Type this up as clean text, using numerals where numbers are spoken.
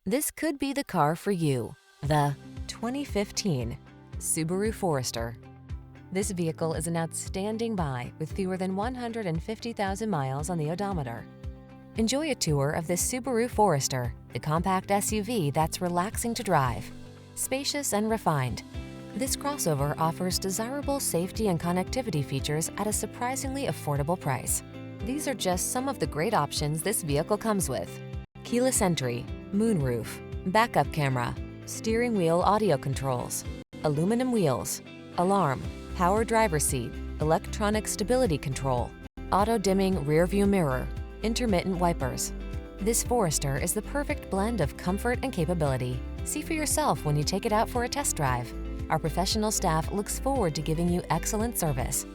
This could be the car for you. The 2015 Subaru Forester. This vehicle is an outstanding buy with fewer than 150,000 miles on the odometer. Enjoy a tour of this Subaru Forester, the compact SUV that's relaxing to drive. Spacious and refined, this crossover offers desirable safety and connectivity features at a surprisingly affordable price. These are just some of the great options this vehicle comes with: keyless entry, moonroof, backup camera, steering wheel audio controls, aluminum wheels, alarm, power driver's seat, electronic stability control, auto-dimming rear-view mirror, intermittent wipers. This Forester is the perfect blend of comfort and capability. See for yourself when you take it out for a test drive. Our professional staff looks forward to giving you excellent service.